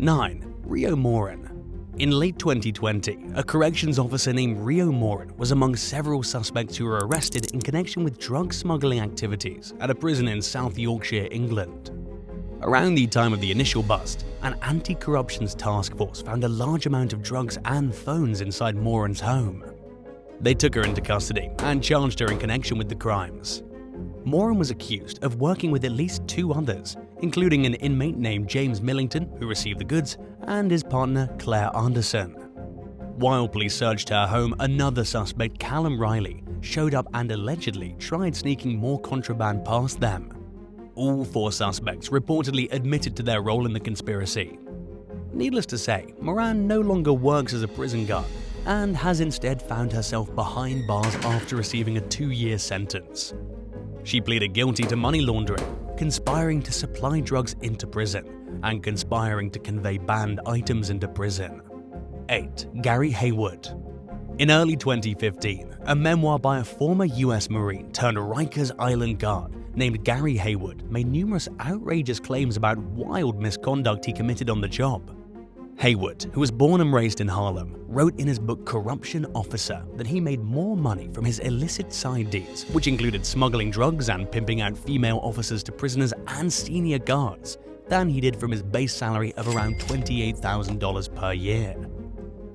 9. Rio Moran. In late 2020, a corrections officer named Rio Moran was among several suspects who were arrested in connection with drug smuggling activities at a prison in South Yorkshire, England. Around the time of the initial bust, an anti-corruptions task force found a large amount of drugs and phones inside Moran's home. They took her into custody and charged her in connection with the crimes. Moran was accused of working with at least 2 others, including an inmate named James Millington, who received the goods, and his partner Claire Anderson. While police searched her home, another suspect, Callum Riley, showed up and allegedly tried sneaking more contraband past them. All 4 suspects reportedly admitted to their role in the conspiracy. Needless to say, Moran no longer works as a prison guard and has instead found herself behind bars after receiving a 2-year sentence. She pleaded guilty to money laundering, conspiring to supply drugs into prison, and conspiring to convey banned items into prison. 8. Gary Haywood. In early 2015, a memoir by a former US Marine turned Rikers Island guard named Gary Haywood made numerous outrageous claims about wild misconduct he committed on the job. Haywood, who was born and raised in Harlem, wrote in his book Corruption Officer that he made more money from his illicit side deeds, which included smuggling drugs and pimping out female officers to prisoners and senior guards, than he did from his base salary of around $28,000 per year.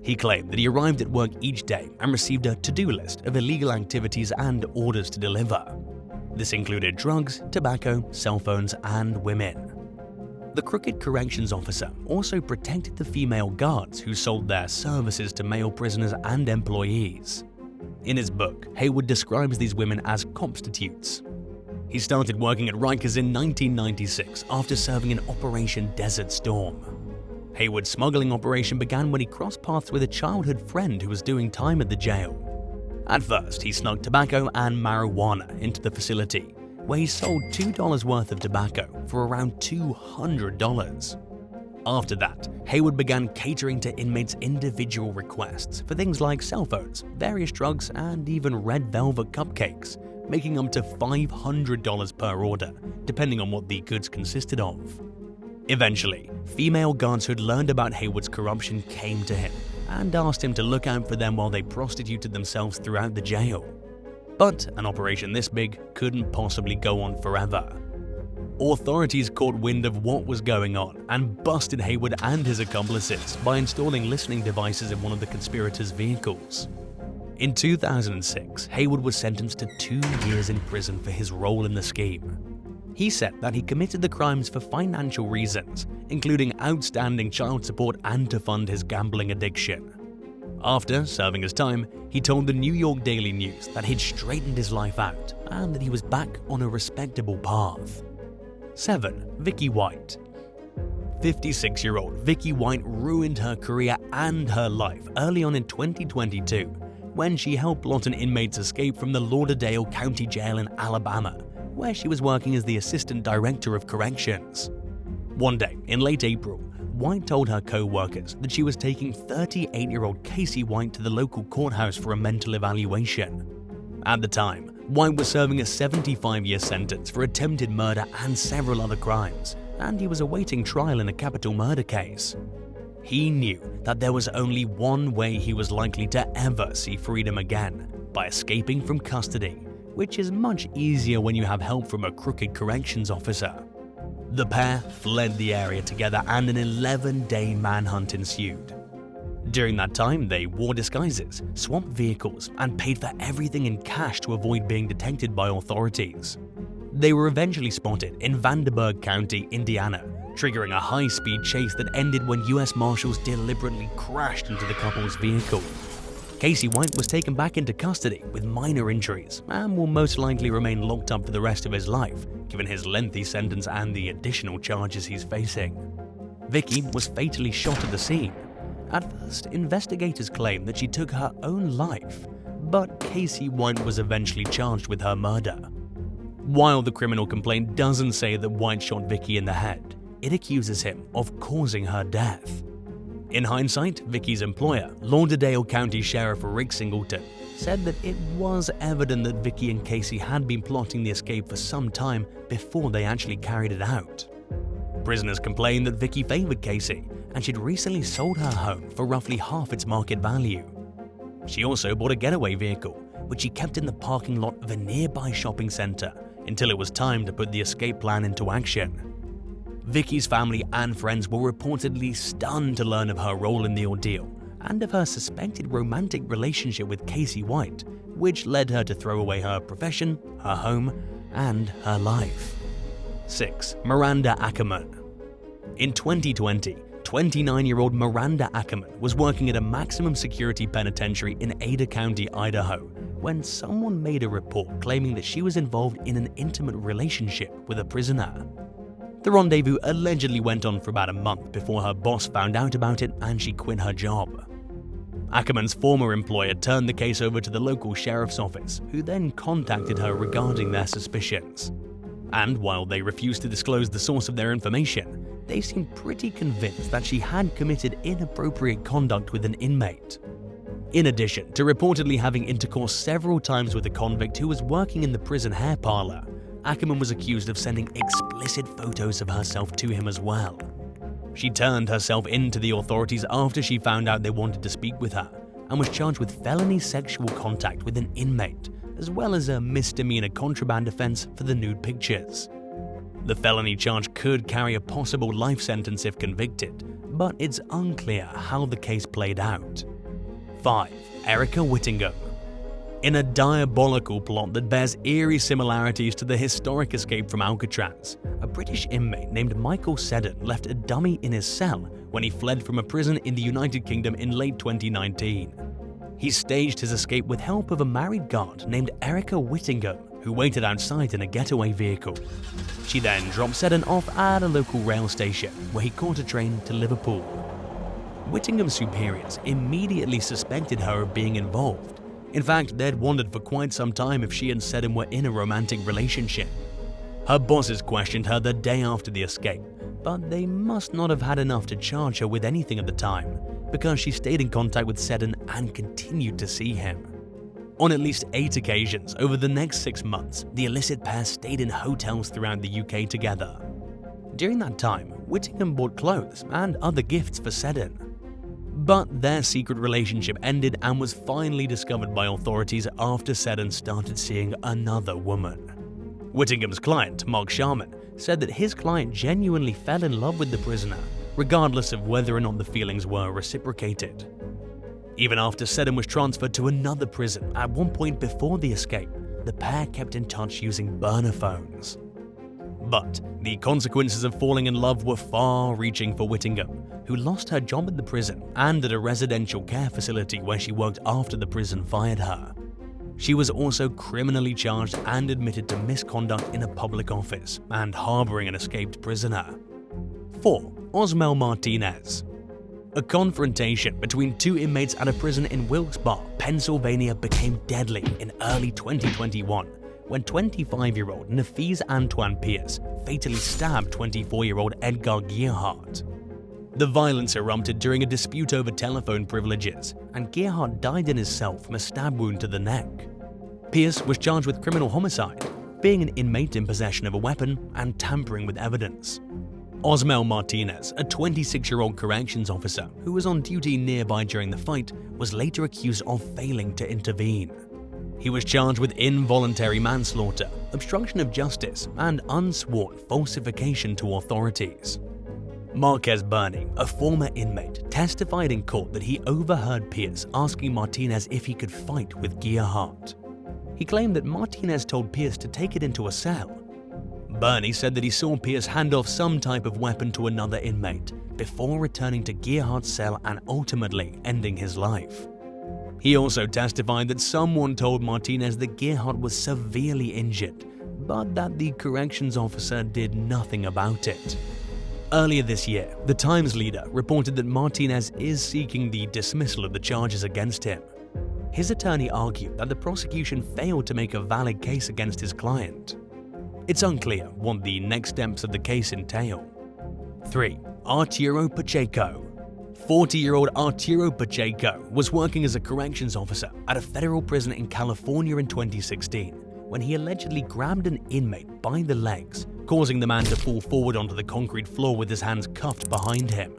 He claimed that he arrived at work each day and received a to-do list of illegal activities and orders to deliver. This included drugs, tobacco, cell phones, and women. The crooked corrections officer also protected the female guards who sold their services to male prisoners and employees. In his book, Haywood describes these women as constitutes. He started working at Rikers in 1996 after serving in Operation Desert Storm. Haywood's smuggling operation began when he crossed paths with a childhood friend who was doing time at the jail. At first, he snuck tobacco and marijuana into the facility, where he sold $2 worth of tobacco for around $200. After that, Haywood began catering to inmates' individual requests for things like cell phones, various drugs, and even red velvet cupcakes, making up to $500 per order, depending on what the goods consisted of. Eventually, female guards who had learned about Haywood's corruption came to him and asked him to look out for them while they prostituted themselves throughout the jail. But an operation this big couldn't possibly go on forever. Authorities caught wind of what was going on and busted Haywood and his accomplices by installing listening devices in one of the conspirators' vehicles. In 2006, Haywood was sentenced to 2 years in prison for his role in the scheme. He said that he committed the crimes for financial reasons, including outstanding child support and to fund his gambling addiction. After serving his time, he told the New York Daily News that he'd straightened his life out and that he was back on a respectable path. 7. Vicky White. 56-year-old Vicky White ruined her career and her life early on in 2022 when she helped plot an inmate's escape from the Lauderdale County Jail in Alabama, where she was working as the assistant director of corrections. One day in late April, White told her co-workers that she was taking 38-year-old Casey White to the local courthouse for a mental evaluation. At the time, White was serving a 75-year sentence for attempted murder and several other crimes, and he was awaiting trial in a capital murder case. He knew that there was only one way he was likely to ever see freedom again, by escaping from custody, which is much easier when you have help from a crooked corrections officer. The pair fled the area together and an 11-day manhunt ensued. During that time, they wore disguises, swapped vehicles, and paid for everything in cash to avoid being detected by authorities. They were eventually spotted in Vanderburgh County, Indiana, triggering a high-speed chase that ended when US Marshals deliberately crashed into the couple's vehicle. Casey White was taken back into custody with minor injuries and will most likely remain locked up for the rest of his life, given his lengthy sentence and the additional charges he's facing. Vicky was fatally shot at the scene. At first, investigators claimed that she took her own life, but Casey White was eventually charged with her murder. While the criminal complaint doesn't say that White shot Vicky in the head, it accuses him of causing her death. In hindsight, Vicky's employer, Lauderdale County Sheriff Rick Singleton, said that it was evident that Vicky and Casey had been plotting the escape for some time before they actually carried it out. Prisoners complained that Vicky favored Casey and she'd recently sold her home for roughly half its market value. She also bought a getaway vehicle, which she kept in the parking lot of a nearby shopping center until it was time to put the escape plan into action. Vicky's family and friends were reportedly stunned to learn of her role in the ordeal and of her suspected romantic relationship with Casey White, which led her to throw away her profession, her home, and her life. 6. Miranda Ackerman. In 2020, 29-year-old Miranda Ackerman was working at a maximum security penitentiary in Ada County, Idaho, when someone made a report claiming that she was involved in an intimate relationship with a prisoner. The rendezvous allegedly went on for about a month before her boss found out about it and she quit her job. Ackerman's former employer turned the case over to the local sheriff's office, who then contacted her regarding their suspicions. And while they refused to disclose the source of their information, they seemed pretty convinced that she had committed inappropriate conduct with an inmate. In addition to reportedly having intercourse several times with a convict who was working in the prison hair parlor, Ackerman was accused of sending explicit photos of herself to him as well. She turned herself in to the authorities after she found out they wanted to speak with her and was charged with felony sexual contact with an inmate, as well as a misdemeanor contraband offense for the nude pictures. The felony charge could carry a possible life sentence if convicted, but it's unclear how the case played out. 5. Erica Whittingham. In a diabolical plot that bears eerie similarities to the historic escape from Alcatraz, a British inmate named Michael Seddon left a dummy in his cell when he fled from a prison in the United Kingdom in late 2019. He staged his escape with help of a married guard named Erica Whittingham, who waited outside in a getaway vehicle. She then dropped Seddon off at a local rail station, where he caught a train to Liverpool. Whittingham's superiors immediately suspected her of being involved. In fact, they'd wondered for quite some time if she and Seddon were in a romantic relationship. Her bosses questioned her the day after the escape, but they must not have had enough to charge her with anything at the time, because she stayed in contact with Seddon and continued to see him. On at least 8 occasions over the next 6 months, the illicit pair stayed in hotels throughout the UK together. During that time, Whittingham bought clothes and other gifts for Seddon. But their secret relationship ended and was finally discovered by authorities after Seddon started seeing another woman. Whittingham's client, Mark Sharman, said that his client genuinely fell in love with the prisoner, regardless of whether or not the feelings were reciprocated. Even after Seddon was transferred to another prison at one point before the escape, the pair kept in touch using burner phones. But the consequences of falling in love were far-reaching for Whittingham, who lost her job at the prison and at a residential care facility where she worked after the prison fired her. She was also criminally charged and admitted to misconduct in a public office and harboring an escaped prisoner. 4. OSMEL Martinez. A confrontation between 2 inmates at a prison in Wilkes-Barre, Pennsylvania became deadly in early 2021 when 25-year-old Nafeez Antoine Pierce fatally stabbed 24-year-old Edgar Gearhart. The violence erupted during a dispute over telephone privileges, and Gearhart died in his cell from a stab wound to the neck. Pierce was charged with criminal homicide, being an inmate in possession of a weapon, and tampering with evidence. OSMEL Martinez, a 26-year-old corrections officer who was on duty nearby during the fight, was later accused of failing to intervene. He was charged with involuntary manslaughter, obstruction of justice, and unsworn falsification to authorities. Marquez Burney, a former inmate, testified in court that he overheard Pierce asking Martinez if he could fight with Gearhart. He claimed that Martinez told Pierce to take it into a cell. Burney said that he saw Pierce hand off some type of weapon to another inmate before returning to Gearhart's cell and ultimately ending his life. He also testified that someone told Martinez that Gearhart was severely injured, but that the corrections officer did nothing about it. Earlier this year, the Times leader reported that Martinez is seeking the dismissal of the charges against him. His attorney argued that the prosecution failed to make a valid case against his client. It's unclear what the next steps of the case entail. 3. Arturo Pacheco. 40-year-old Arturo Pacheco was working as a corrections officer at a federal prison in California in 2016 when he allegedly grabbed an inmate by the legs, causing the man to fall forward onto the concrete floor with his hands cuffed behind him.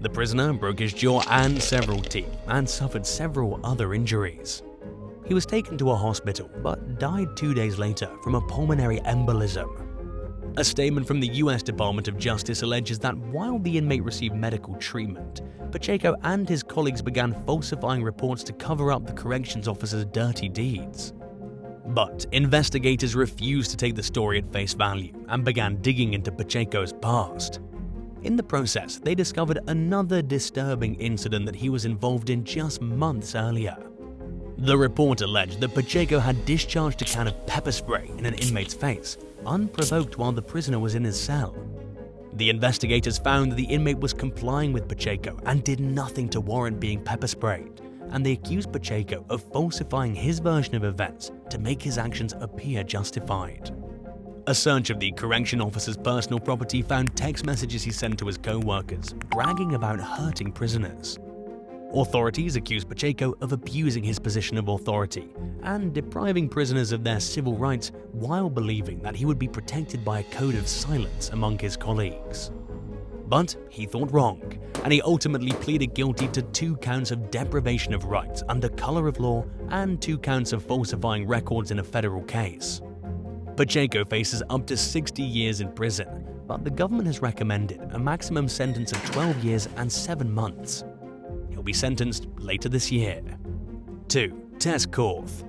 The prisoner broke his jaw and several teeth and suffered several other injuries. He was taken to a hospital but died 2 days later from a pulmonary embolism. A statement from the US Department of Justice alleges that while the inmate received medical treatment, Pacheco and his colleagues began falsifying reports to cover up the corrections officer's dirty deeds. But investigators refused to take the story at face value and began digging into Pacheco's past. In the process, they discovered another disturbing incident that he was involved in just months earlier. The report alleged that Pacheco had discharged a can of pepper spray in an inmate's face, unprovoked while the prisoner was in his cell. The investigators found that the inmate was complying with Pacheco and did nothing to warrant being pepper sprayed, and they accused Pacheco of falsifying his version of events to make his actions appear justified. A search of the correction officer's personal property found text messages he sent to his co-workers, bragging about hurting prisoners. Authorities accused Pacheco of abusing his position of authority and depriving prisoners of their civil rights while believing that he would be protected by a code of silence among his colleagues. But he thought wrong, and he ultimately pleaded guilty to 2 counts of deprivation of rights under color of law and 2 counts of falsifying records in a federal case. Pacheco faces up to 60 years in prison, but the government has recommended a maximum sentence of 12 years and 7 months. He'll be sentenced later this year. 2. TESS KORTH.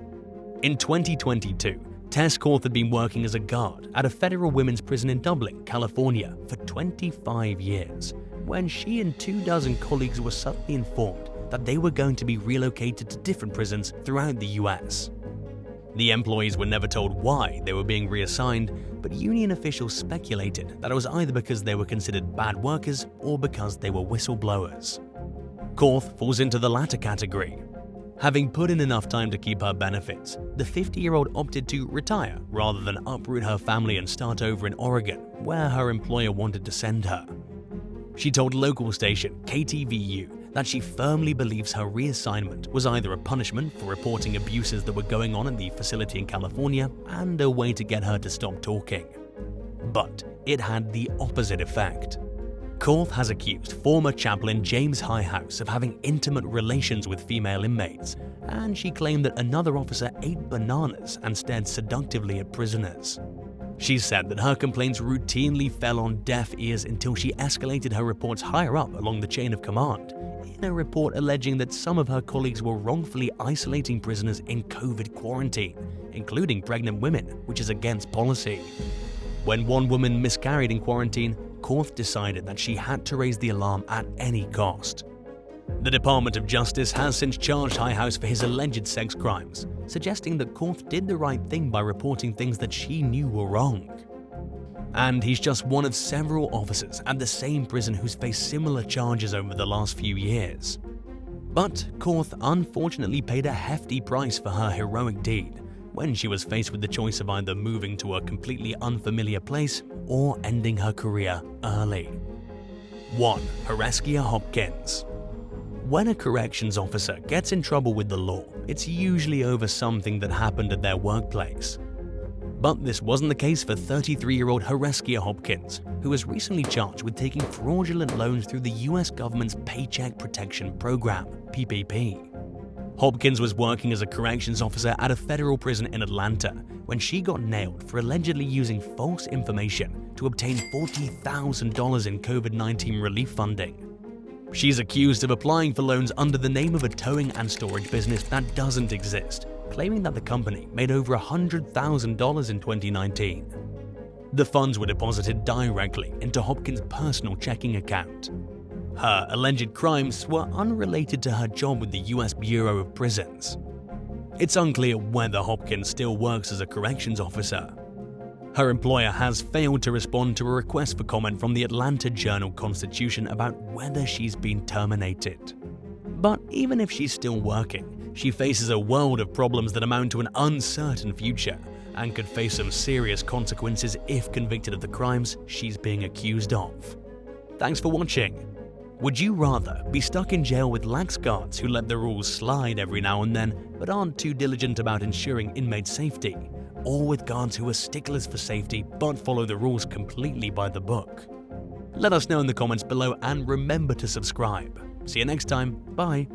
In 2022, TESS KORTH had been working as a guard at a federal women's prison in Dublin, California for 25 years, when she and 24 colleagues were suddenly informed that they were going to be relocated to different prisons throughout the US. The employees were never told why they were being reassigned, but union officials speculated that it was either because they were considered bad workers or because they were whistleblowers. KORTH falls into the latter category. Having put in enough time to keep her benefits, the 50-year-old opted to retire rather than uproot her family and start over in Oregon, where her employer wanted to send her. She told local station KTVU that she firmly believes her reassignment was either a punishment for reporting abuses that were going on in the facility in California and a way to get her to stop talking. But it had the opposite effect. KORTH has accused former chaplain James Highhouse of having intimate relations with female inmates, and she claimed that another officer ate bananas and stared seductively at prisoners. She said that her complaints routinely fell on deaf ears until she escalated her reports higher up along the chain of command, in a report alleging that some of her colleagues were wrongfully isolating prisoners in COVID quarantine, including pregnant women, which is against policy. When one woman miscarried in quarantine, KORTH decided that she had to raise the alarm at any cost. The Department of Justice has since charged Highhouse for his alleged sex crimes, suggesting that KORTH did the right thing by reporting things that she knew were wrong. And he's just one of several officers at the same prison who's faced similar charges over the last few years. But KORTH unfortunately paid a hefty price for her heroic deed when she was faced with the choice of either moving to a completely unfamiliar place or ending her career early. 1. HARRESCIA Hopkins. When a corrections officer gets in trouble with the law, it's usually over something that happened at their workplace. But this wasn't the case for 33-year-old HARRESCIA Hopkins, who was recently charged with taking fraudulent loans through the US government's Paycheck Protection Program, PPP. Hopkins was working as a corrections officer at a federal prison in Atlanta when she got nailed for allegedly using false information to obtain $40,000 in COVID-19 relief funding. She's accused of applying for loans under the name of a towing and storage business that doesn't exist, claiming that the company made over $100,000 in 2019. The funds were deposited directly into Hopkins' personal checking account. Her alleged crimes were unrelated to her job with the US Bureau of Prisons. It's unclear whether Hopkins still works as a corrections officer. Her employer has failed to respond to a request for comment from the Atlanta Journal-Constitution about whether she's been terminated. But even if she's still working, she faces a world of problems that amount to an uncertain future and could face some serious consequences if convicted of the crimes she's being accused of. Thanks for watching. Would you rather be stuck in jail with lax guards who let the rules slide every now and then but aren't too diligent about ensuring inmate safety, or with guards who are sticklers for safety but follow the rules completely by the book? Let us know in the comments below and remember to subscribe. See you next time, bye.